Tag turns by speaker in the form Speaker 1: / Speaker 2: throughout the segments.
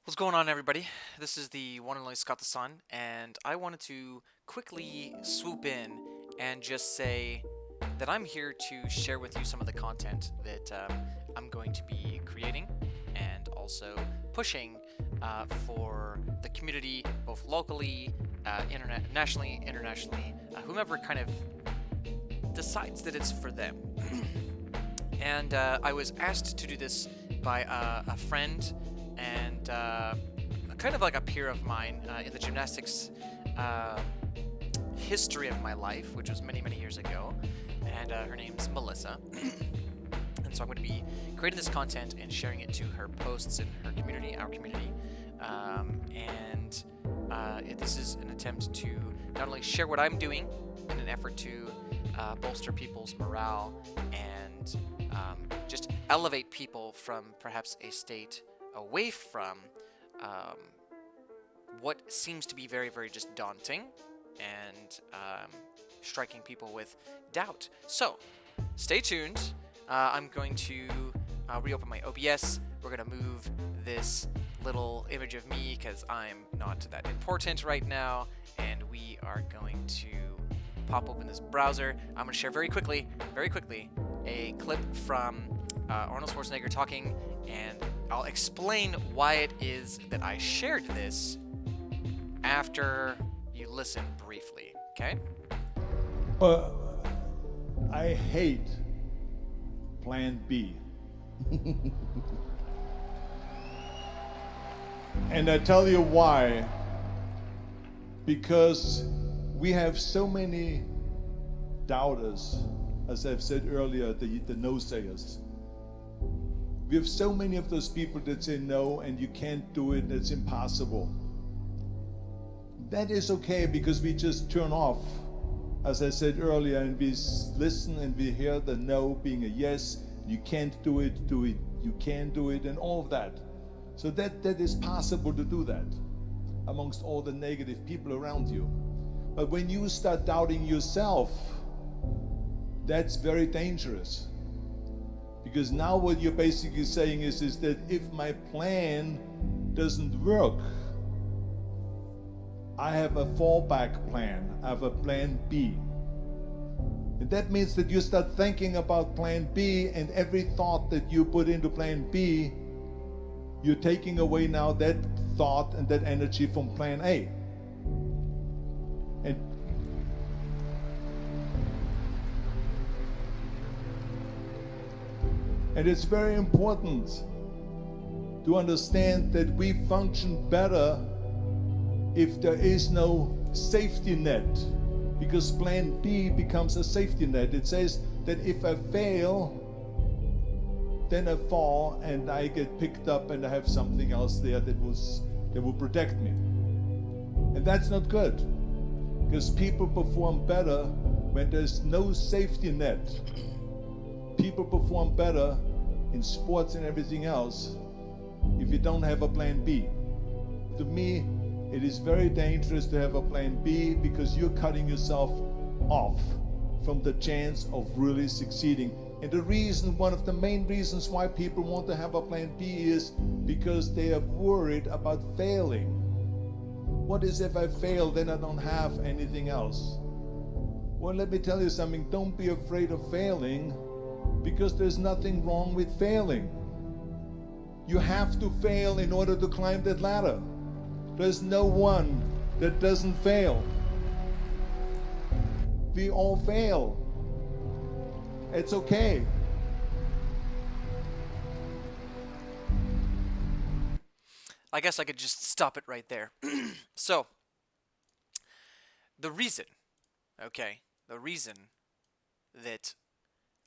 Speaker 1: What's going on, everybody? This is the one and only Skattosan, and I wanted to quickly swoop in and just say that I'm here to share with you some of the content that I'm going to be creating and also pushing for the community, both locally, nationally, internationally, whomever kind of decides that it's for them. And I was asked to do this by a friend and kind of like a peer of mine in the gymnastics uh, history of my life, which was many, many years ago. And her name's Melissa. And so I'm going to be creating this content and sharing it to her posts in her community, our community. This is an attempt to not only share what I'm doing in an effort to bolster people's morale and just elevate people from perhaps a state away from um, what seems to be very, very just daunting and striking people with doubt. So, stay tuned. I'm going to reopen my OBS. We're going to move this little image of me because I'm not that important right now. And we are going to pop open this browser. I'm going to share very quickly, a clip from Arnold Schwarzenegger talking, and I'll explain why it is that I shared this after you listen briefly. Okay?
Speaker 2: Uh, I hate Plan B. And I tell you why. Because we have so many doubters, as I've said earlier, the no-sayers. We have so many of those people that say no and you can't do it, it's impossible. That is okay because we just turn off, as I said earlier, and we listen and we hear the no being a yes. You can't do it, you can do it, and all of that. So that is possible to do that amongst all the negative people around you. But when you start doubting yourself, that's very dangerous. Because now what you're basically saying is that if my plan doesn't work, I have a fallback plan, I have a plan B. And that means that you start thinking about plan B, and every thought that you put into plan B, you're taking away now that thought and that energy from plan A. And it's very important to understand that we function better if there is no safety net, because plan B becomes a safety net. It says that if I fail, then I fall and I get picked up and I have something else there that will protect me. And that's not good, because people perform better when there's no safety net. People perform better in sports and everything else if you don't have a plan B. To me, it is very dangerous to have a plan B, because you're cutting yourself off from the chance of really succeeding. And the reason, one of the main reasons why people want to have a plan B is because they are worried about failing. What is if I fail, then I don't have anything else? Well, let me tell you something. Don't be afraid of failing, because there's nothing wrong with failing. You have to fail in order to climb that ladder. There's no one that doesn't fail. We all fail. It's okay.
Speaker 1: I guess I could just stop it right there. So, the reason, okay, the reason that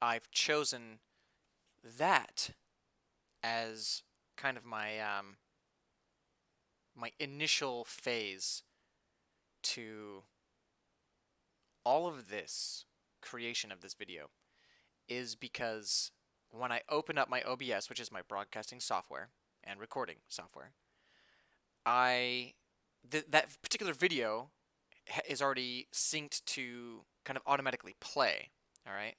Speaker 1: I've chosen that as kind of my initial phase to all of this creation of this video is because when I open up my OBS, which is my broadcasting software and recording software, that particular video is already synced to kind of automatically play. All right,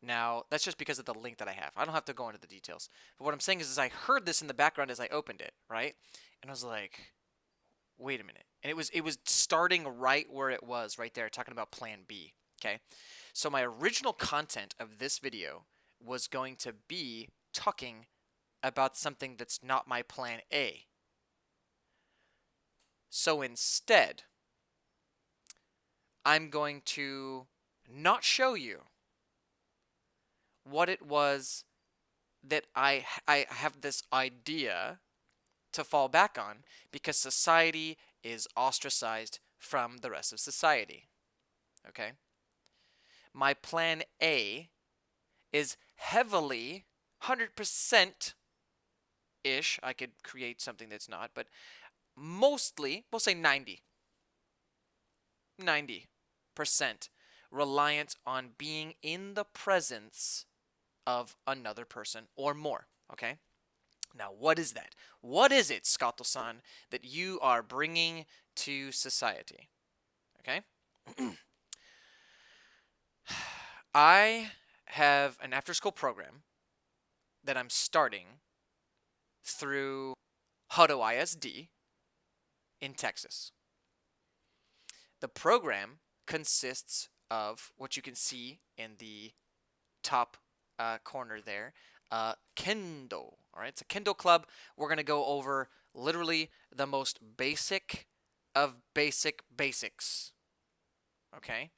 Speaker 1: Now, that's just because of the link that I have. I don't have to go into the details. But what I'm saying is I heard this in the background as I opened it, right? And I was like, wait a minute. And it was starting right where it was, right there, talking about plan B. Okay. So my original content of this video was going to be talking about something that's not my plan A. So instead, I'm going to not show you what it was that I have this idea to fall back on because society is ostracized from the rest of society. Okay? My plan A is heavily 100% ish. I could create something that's not, but mostly, we'll say 90% reliant on being in the presence of another person or more. Okay? Now, what is that? What is it, Skattosan, that you are bringing to society? Okay? I have an after school program that I'm starting through Hutto ISD in Texas. The program consists of what you can see in the top corner there, Kendo. All right, it's a Kendo club. We're going to go over literally the most basic of basic basics. Okay?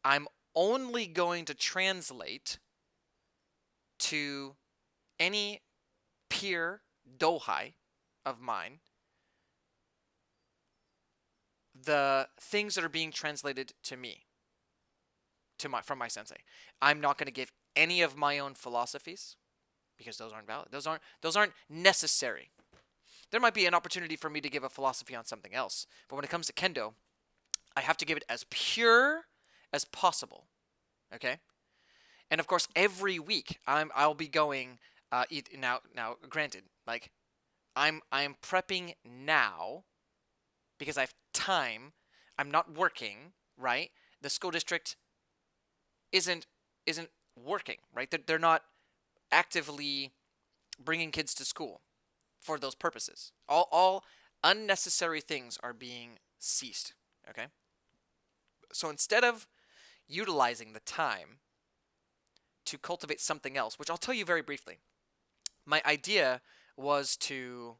Speaker 1: I'm only going to translate to any peer dohai of mine the things that are being translated to me, from my sensei. I'm not going to give any of my own philosophies because those aren't valid. Those aren't necessary. There might be an opportunity for me to give a philosophy on something else, but when it comes to kendo, I have to give it as pure as possible. Okay? And of course, every week I'll be going. Now, granted, like I'm prepping now because I have time. I'm not working, right? The school district isn't working, right? They're not actively bringing kids to school for those purposes. All unnecessary things are being ceased. Okay. So instead of utilizing the time to cultivate something else, which I'll tell you very briefly, my idea was to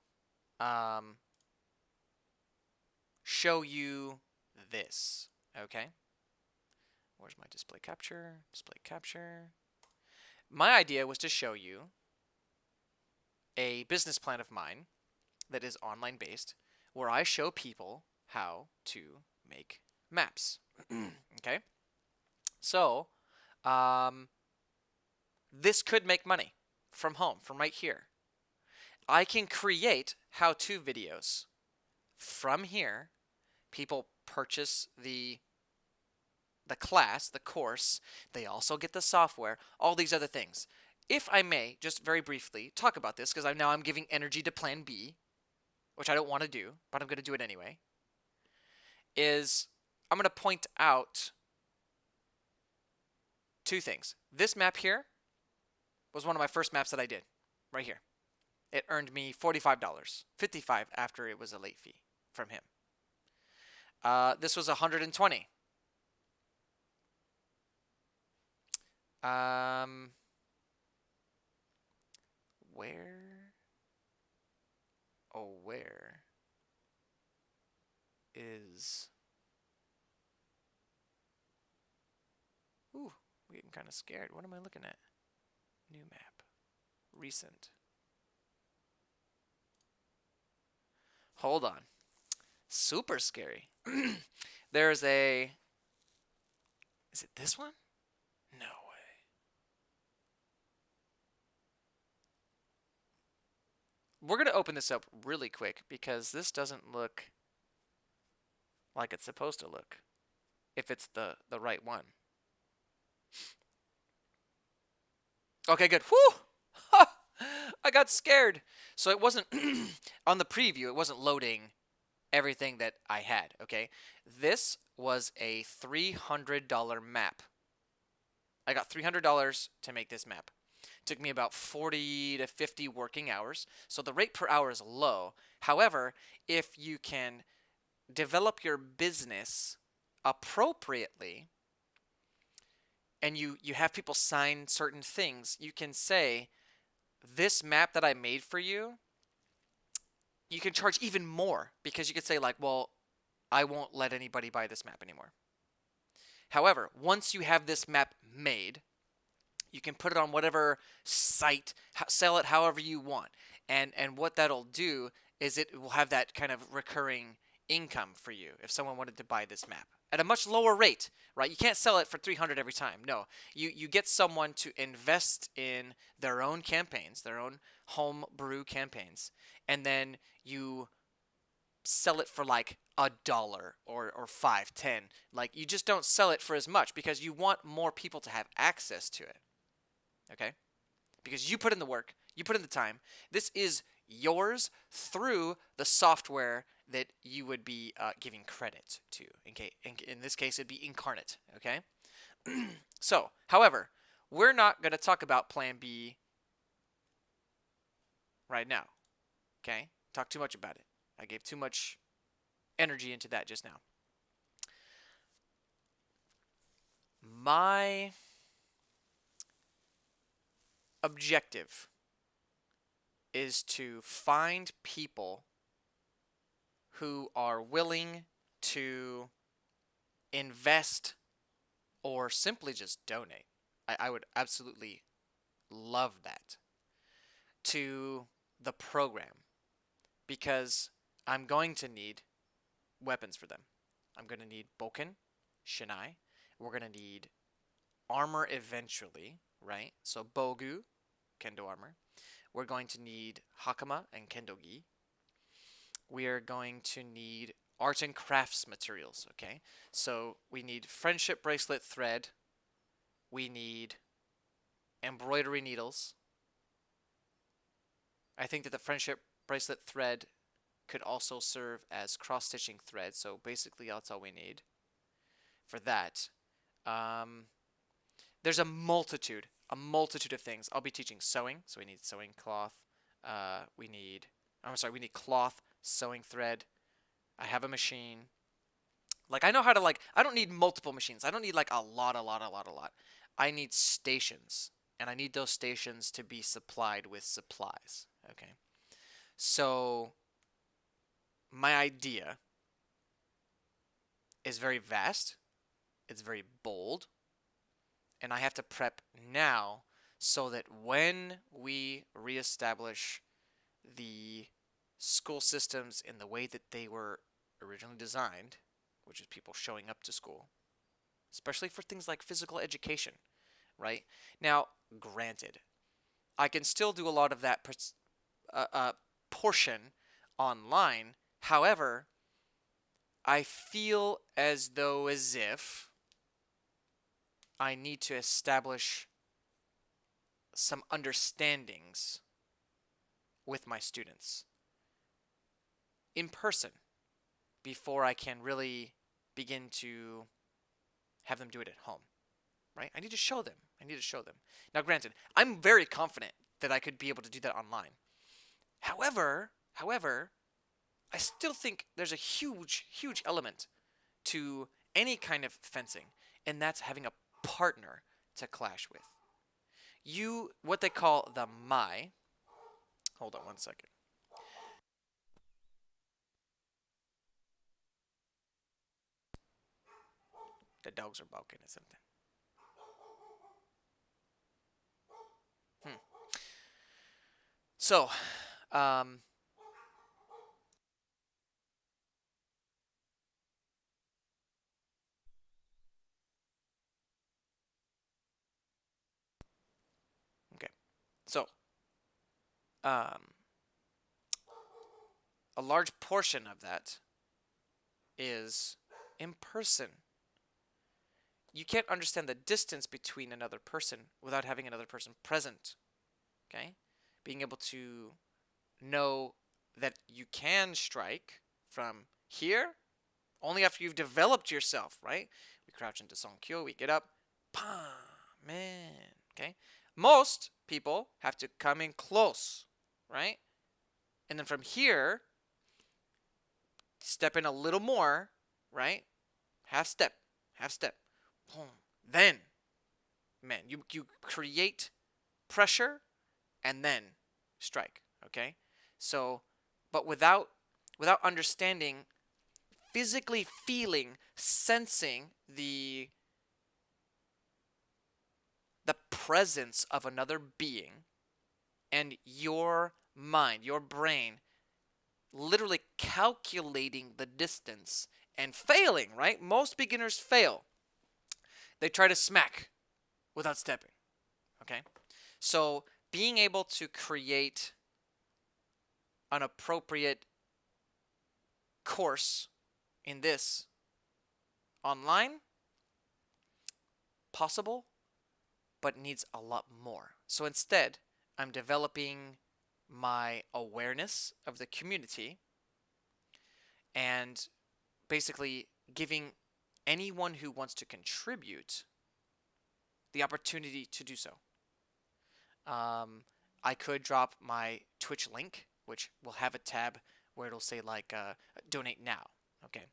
Speaker 1: show you this. Okay. Where's my display capture? Display capture. My idea was to show you a business plan of mine that is online based where I show people how to make maps. Okay? So, this could make money from home, from right here. I can create how-to videos from here. People purchase the class, the course. They also get the software, all these other things. If I may, just very briefly, talk about this, because I'm giving energy to plan B, which I don't want to do, but I'm going to do it anyway, is I'm going to point out two things. This map here was one of my first maps that I did, right here. It earned me $45, $55 after it was a late fee from him. This was $120. Where is... Ooh, I'm getting kind of scared. What am I looking at? New map. Recent. Hold on. Super scary. There's a... Is it this one? No way. We're going to open this up really quick because this doesn't look like it's supposed to look. If it's the right one. Okay, good. Whew! I got scared. So it wasn't... on the preview, it wasn't loading everything that I had, okay? This was a $300 map. I got $300 to make this map. It took me about 40 to 50 working hours. So the rate per hour is low. However, if you can develop your business appropriately and you have people sign certain things, you can say, this map that I made for you, you can charge even more because you could say like, well, I won't let anybody buy this map anymore. However, once you have this map made, you can put it on whatever site, sell it however you want. And what that'll do is it will have that kind of recurring income for you if someone wanted to buy this map at a much lower rate, right? You can't sell it for 300 every time. No, you get someone to invest in their own campaigns, their own home brew campaigns, and then you sell it for like $1 or 5, 10. Like you just don't sell it for as much because you want more people to have access to it. Okay? Because you put in the work, you put in the time. This is yours through the software that you would be giving credit to. In this case, it'd be Incarnate. Okay? So, however, we're not going to talk about Plan B right now. Okay? Talk too much about it. I gave too much energy into that just now. My objective is to find people who are willing to invest or simply just donate. I would absolutely love that to the program because I'm going to need weapons for them. I'm going to need Boken, Shinai. We're going to need armor eventually, right? So Bogu, Kendo armor. We're going to need Hakama and Kendo-gi. We are going to need art and crafts materials, okay? So we need friendship bracelet thread. We need embroidery needles. I think that the friendship bracelet thread could also serve as cross-stitching thread, so basically that's all we need for that. There's a multitude of things. I'll be teaching sewing, so we need sewing cloth. We need cloth, sewing thread. I have a machine. Like, I know how to, like, I don't need multiple machines. I don't need, like, a lot. I need stations, and I need those stations to be supplied with supplies, okay? So, my idea is very vast. It's very bold. And I have to prep now so that when we reestablish the school systems in the way that they were originally designed, which is people showing up to school, especially for things like physical education, right? Now, granted, I can still do a lot of that portion online. However, I feel as if I need to establish some understandings with my students in person before I can really begin to have them do it at home, right? I need to show them. Now, granted, I'm very confident that I could be able to do that online. However, I still think there's a huge element to any kind of fencing, and that's having a partner to clash with. What they call the Mai. Hold on one second. The dogs are barking at something. So, okay. So, a large portion of that is in person. You can't understand the distance between another person without having another person present. Okay? Being able to know that you can strike from here only after you've developed yourself, right? We crouch into Sonkyo, we get up, Man, okay? Most people have to come in close, right? And then from here, step in a little more, right? Half step, half step. Boom. Then, man, you create pressure and then strike, okay? So, but without understanding, physically feeling, sensing the presence of another being, and your mind, your brain, literally calculating the distance and failing, right? Most beginners fail. They try to smack without stepping, okay? So being able to create an appropriate course in this online, possible, but needs a lot more. So instead, I'm developing my awareness of the community and basically giving anyone who wants to contribute the opportunity to do so. I could drop my Twitch link, which will have a tab where it'll say like donate now. Okay.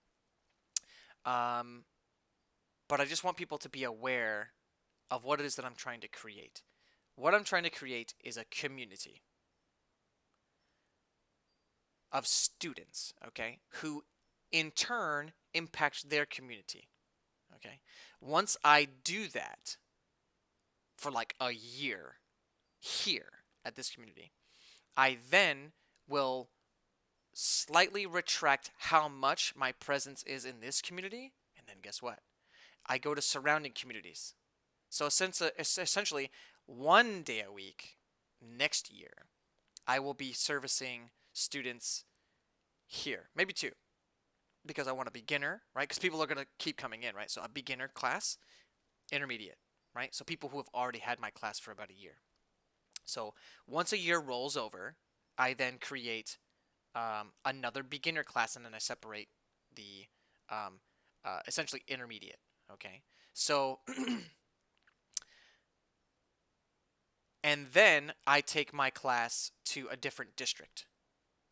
Speaker 1: But I just want people to be aware of what it is that I'm trying to create. What I'm trying to create is a community of students, okay, who in turn impact their community, okay? Once I do that for like a year here at this community, I then will slightly retract how much my presence is in this community, and then guess what? I go to surrounding communities. So essentially, 1 day a week next year, I will be servicing students here, maybe two, because I want a beginner, right? Because people are going to keep coming in, right? So a beginner class, intermediate, right? So people who have already had my class for about a year. So once a year rolls over, I then create another beginner class, and then I separate the essentially intermediate, okay? So, and then I take my class to a different district.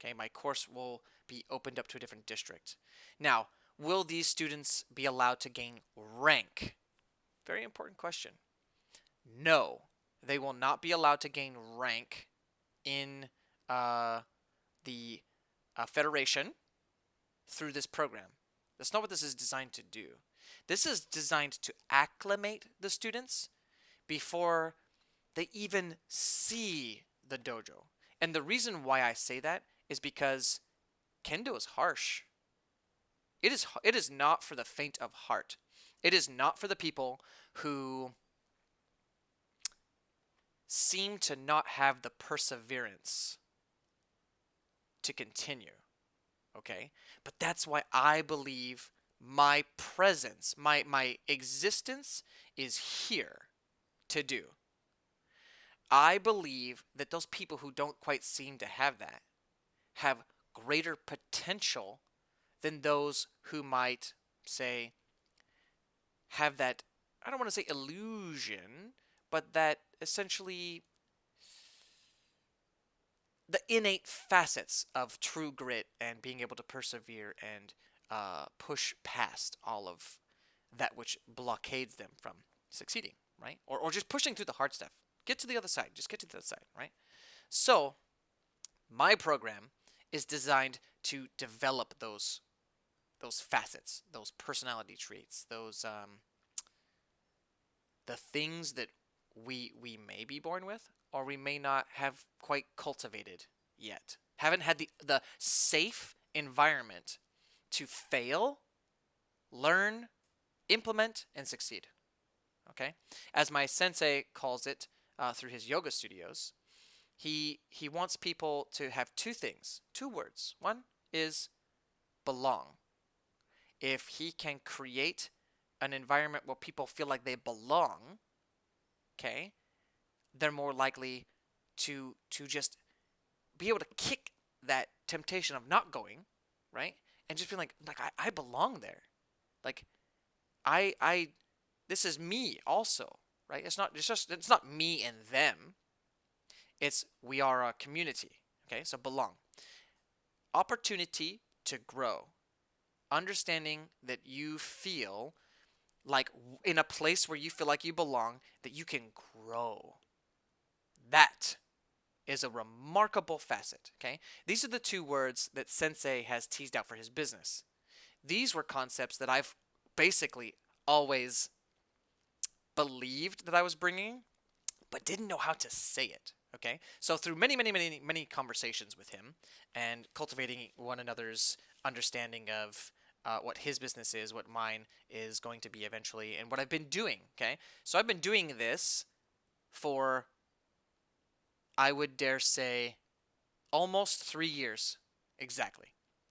Speaker 1: Okay, my course will be opened up to a different district. Now, will these students be allowed to gain rank? Very important question. No, they will not be allowed to gain rank in the federation through this program. That's not what this is designed to do. This is designed to acclimate the students before they even see the dojo. And the reason why I say that is because Kendo is harsh. It is not for the faint of heart. It is not for the people who seem to not have the perseverance to continue. Okay? But that's why I believe my presence, my existence is here to do. I believe that those people who don't quite seem to have that have greater potential than those who might, say, have that, I don't want to say illusion, but that essentially the innate facets of true grit and being able to persevere and push past all of that which blockades them from succeeding, right? Or just pushing through the hard stuff. Get to the other side. Just get to the other side, right? So, my program is designed to develop those facets, those personality traits, those the things that we may be born with or we may not have quite cultivated yet. Haven't had the safe environment to fail, learn, implement, and succeed. Okay? As my sensei calls it through his yoga studios, he wants people to have two things, two words. One is belong. If he can create an environment where people feel like they belong, okay, they're more likely to just be able to kick that temptation of not going, right? And just be like I belong there. Like I this is me also. right? It's not me and them. It's we are a community. Okay, so belong. Opportunity to grow. Understanding that you feel like in a place where you feel like you belong, that you can grow. That is a remarkable facet. Okay, these are the two words that Sensei has teased out for his business. These were concepts that I've basically always believed that I was bringing, but didn't know how to say it. Okay, so through many conversations with him and cultivating one another's understanding of what his business is, what mine is going to be eventually, and what I've been doing. Okay, so I've been doing this for, I would dare say, almost 3 years exactly.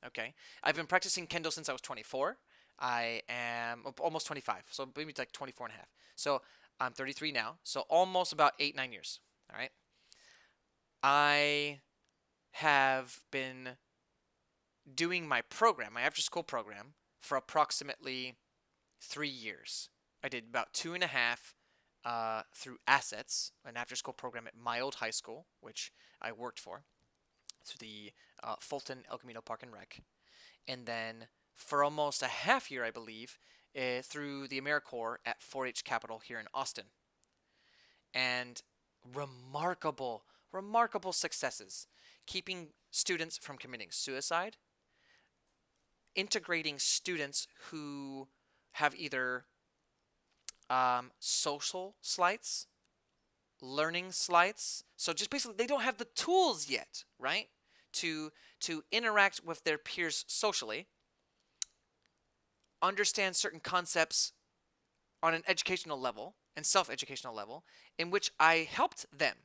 Speaker 1: Okay, I've been practicing Kendo since I was 24. I am almost 25, so maybe it's like 24 and a half. So I'm 33 now, so almost about 8 9 years. All right, I have been doing my program, my after school program, for approximately 3 years. I did about 2.5 through Assets, an after school program at my old high school, which I worked for, through the Fulton El Camino Park and Rec. And then for almost a half year, I believe, through the AmeriCorps at 4-H Capital here in Austin. And remarkable successes, keeping students from committing suicide, integrating students who have either social slights, learning slights. So just basically, they don't have the tools yet, right, to interact with their peers socially, understand certain concepts on an educational level and self-educational level, in which I helped them,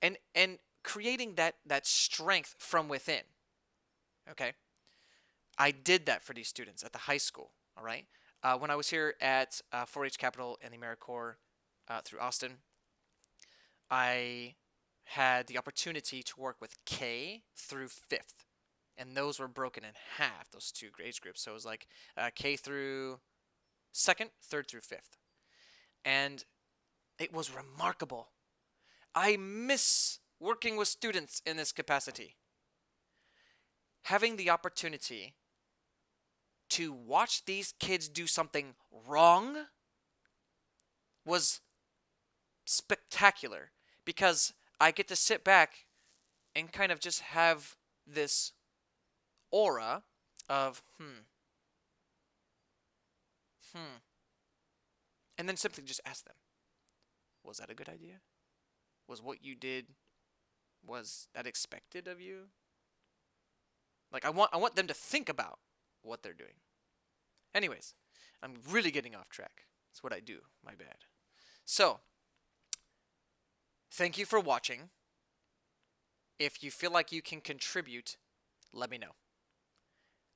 Speaker 1: and creating that strength from within. Okay, I did that for these students at the high school. All right, when I was here at 4-H Capital and the AmeriCorps through Austin, I had the opportunity to work with K through 5th, and those were broken in half, those two age groups. So it was like K through 2nd, 3rd through 5th, and it was remarkable. I miss working with students in this capacity. Having the opportunity to watch these kids do something wrong was spectacular, because I get to sit back and kind of just have this aura of and then simply just ask them, was that a good idea? Was what you did, was that expected of you? Like, I want them to think about what they're doing. Anyways, I'm really getting off track. That's what I do. My bad. So, thank you for watching. If you feel like you can contribute, let me know.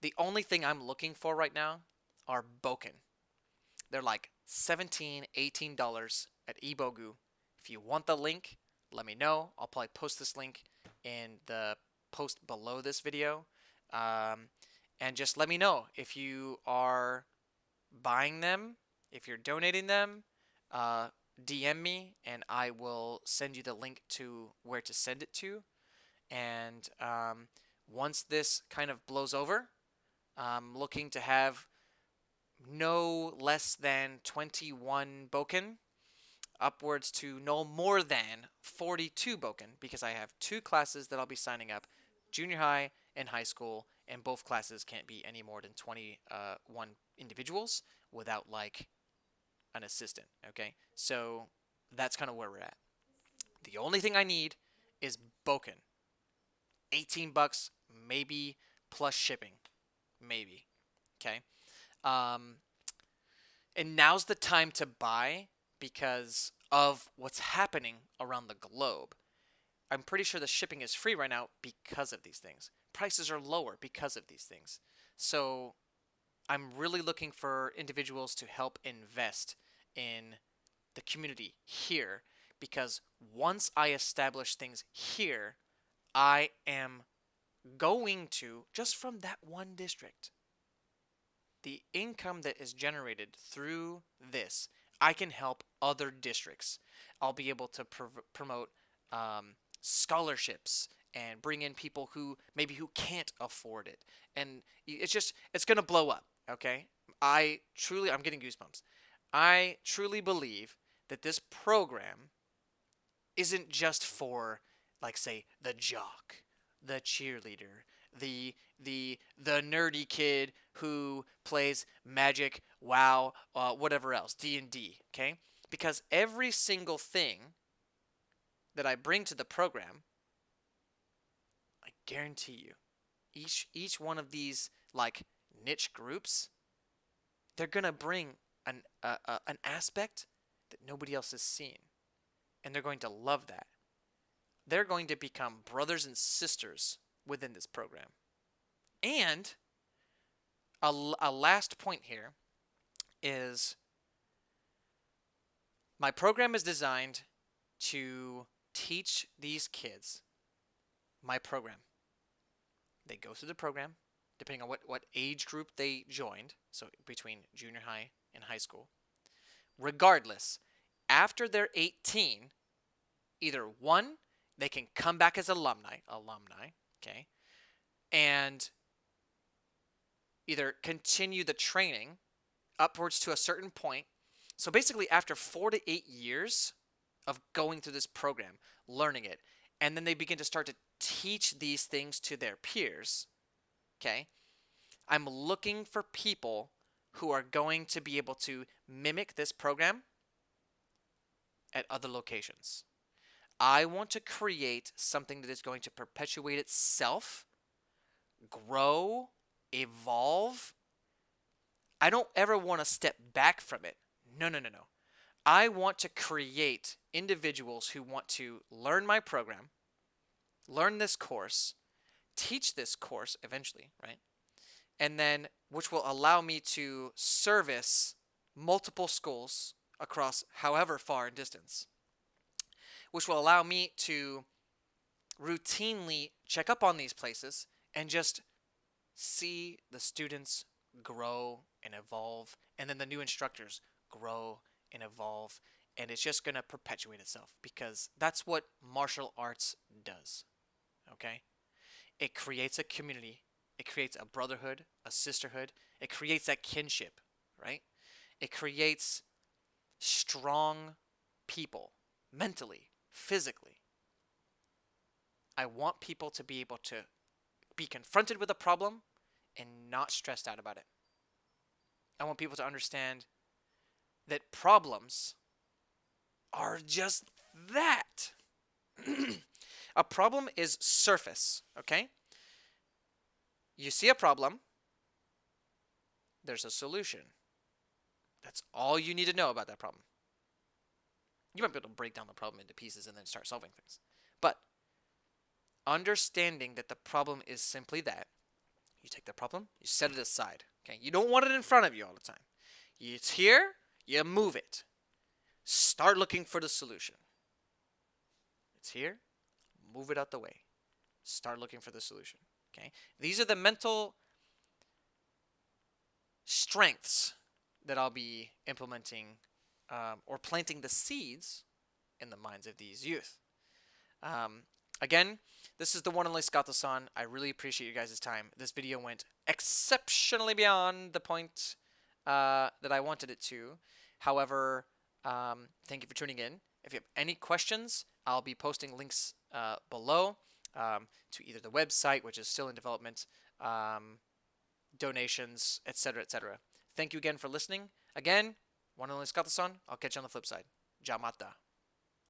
Speaker 1: The only thing I'm looking for right now are boken. They're like $17, $18 at Ibogu. If you want the link, let me know. I'll probably post this link in the post below this video. And just let me know if you are buying them, if you're donating them. DM me and I will send you the link to where to send it to. And once this kind of blows over, I'm looking to have no less than 21 boken, upwards to no more than 42 boken, because I have 2 classes that I'll be signing up, junior high and high school, and both classes can't be any more than 21 individuals without like an assistant. Okay, so that's kind of where we're at. The only thing I need is boken. $18, maybe, plus shipping, maybe. Okay. Um, and now's the time to buy because of what's happening around the globe. I'm pretty sure the shipping is free right now because of these things. Prices are lower because of these things. So I'm really looking for individuals to help invest in the community here, because once I establish things here, I am going to, just from that one district, the income that is generated through this, I can help other districts. I'll be able to promote scholarships and bring in people who can't afford it. And it's going to blow up, okay? I'm getting goosebumps. I truly believe that this program isn't just for, like, say, the jock, the cheerleader, the nerdy kid who plays Magic, WoW, whatever else, D&D, okay? Because every single thing that I bring to the program, I guarantee you, each one of these, like, niche groups, they're gonna bring an aspect that nobody else has seen, and they're going to love that. They're going to become brothers and sisters within this program. And a last point here is my program is designed to teach these kids my program. They go through the program, depending on what age group they joined, so between junior high and high school. Regardless, after they're 18, either one, they can come back as alumni, okay, and either continue the training upwards to a certain point. So basically, after 4 to 8 years of going through this program, learning it, and then they begin to start to teach these things to their peers, okay, I'm looking for people who are going to be able to mimic this program at other locations. I want to create something that is going to perpetuate itself, grow, evolve. I don't ever want to step back from it. No, no, no, no. I want to create individuals who want to learn my program, learn this course, teach this course eventually, right? And then, which will allow me to service multiple schools across however far in distance, which will allow me to routinely check up on these places and just see the students grow and evolve, and then the new instructors grow and evolve, and it's just going to perpetuate itself, because that's what martial arts does, okay? It creates a community, it creates a brotherhood, a sisterhood, it creates that kinship, right? It creates strong people, mentally, physically. I want people to be able to be confronted with a problem and not stressed out about it. I want people to understand that problems are just that. A problem is surface, okay? You see a problem, there's a solution. That's all you need to know about that problem. You might be able to break down the problem into pieces and then start solving things. But understanding that the problem is simply that, you take the problem, you set it aside. Okay? You don't want it in front of you all the time. It's here, you move it. Start looking for the solution. It's here, move it out the way. Start looking for the solution. Okay? These are the mental strengths that I'll be implementing or planting the seeds in the minds of these youth. Again, this is the one and only Skattosan. I really appreciate you guys' time. This video went exceptionally beyond the point that I wanted it to. However, thank you for tuning in. If you have any questions, I'll be posting links below to either the website, which is still in development, donations, etc., etc. Thank you again for listening. Again, one and only Skattosan. I'll catch you on the flip side. Ja mata.